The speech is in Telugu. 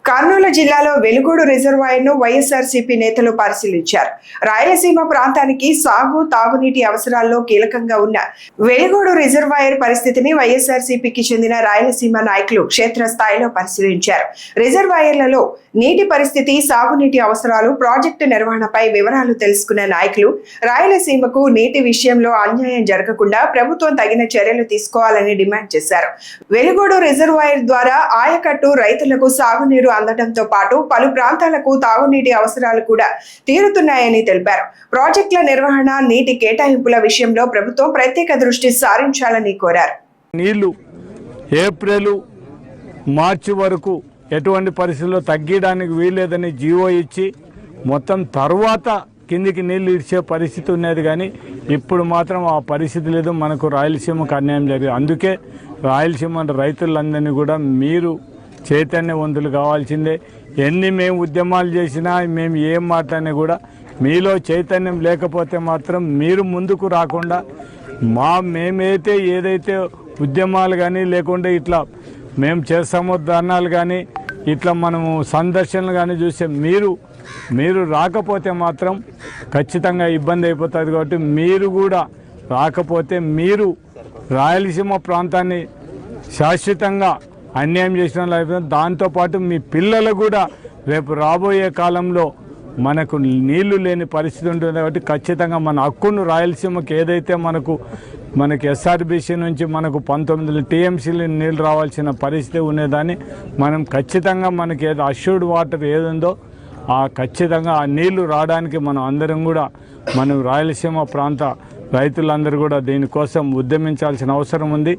కర్నూలు జిల్లాలో వెలుగోడు రిజర్వాయర్ను వైఎస్ఆర్సీపీ నేతలు పరిశీలించారు. రాయలసీమ ప్రాంతానికి సాగు, తాగునీటి అవసరాల్లో కీలకంగా ఉన్న వెలుగోడు రిజర్వాయర్ పరిస్థితిని వైఎస్ఆర్సీపీకి చెందిన రాయలసీమ నాయకులు క్షేత్రస్థాయిలో పరిశీలించారు. రిజర్వాయర్లలో నీటి పరిస్థితి, సాగునీటి అవసరాలు, ప్రాజెక్టు నిర్వహణపై వివరాలు తెలుసుకున్న నాయకులు రాయలసీమకు నీటి విషయంలో అన్యాయం జరగకుండా ప్రభుత్వం తగిన చర్యలు తీసుకోవాలని డిమాండ్ చేశారు. వెలుగోడు రిజర్వాయర్ ద్వారా ఆయకట్టు రైతులకు సాగునీరు అందడంతో పాటు పలు ప్రాంతాలకు తాగునీటి అవసరాలు కూడా తీరుతున్నాయని తెలిపారు. ప్రాజెక్టుల నిర్వహణ, నీటి కేటాయింపుల విషయంలో ప్రభుత్వం ప్రత్యేక దృష్టి సారించాలని కోరారు. నీళ్లు ఏప్రిల్ మార్చి వరకు ఎటువంటి పరిస్థితుల్లో తగ్గడానికి వీల్లేదని జీవో ఇచ్చి మొత్తం తర్వాత కిందికి నీళ్లు ఇచ్చే పరిస్థితి ఉన్నది. కానీ ఇప్పుడు మాత్రం ఆ పరిస్థితి లేదు. మనకు రాయలసీమకు అన్యాయం జరిగింది. అందుకే రాయలసీమ రైతులందరినీ కూడా మీరు చైతన్యవంతులు కావాల్సిందే. ఎన్ని మేము ఉద్యమాలు చేసినా, మేము ఏం మాట్లాడినా కూడా మీలో చైతన్యం లేకపోతే మాత్రం మీరు ముందుకు రాకుండా మేమైతే ఏదైతే ఉద్యమాలు కానీ లేకుంటే ఇట్లా మేము చేస్తామో ధర్నాలు కానీ ఇట్లా మనము సందర్శనలు కానీ చూస్తే మీరు రాకపోతే మాత్రం ఖచ్చితంగా ఇబ్బంది అయిపోతుంది. కాబట్టి మీరు కూడా రాకపోతే మీరు రాయలసీమ ప్రాంతాన్ని శాశ్వతంగా అన్యాయం చేసిన వాళ్ళు. దాంతోపాటు మీ పిల్లలు కూడా రేపు రాబోయే కాలంలో మనకు నీళ్లు లేని పరిస్థితి ఉంటుంది. కాబట్టి ఖచ్చితంగా మన హక్కును రాయలసీమకి ఏదైతే మనకి ఎస్ఆర్బీసీ నుంచి మనకు 19 టీఎంసీలు నీళ్ళు రావాల్సిన పరిస్థితి ఉండేదాన్ని మనం ఖచ్చితంగా మనకి ఏదో అష్యూర్డ్ వాటర్ ఏదుందో ఖచ్చితంగా ఆ నీళ్లు రావడానికి మనం అందరం కూడా రాయలసీమ ప్రాంత రైతులందరూ కూడా దీనికోసం ఉద్యమించాల్సిన అవసరం ఉంది.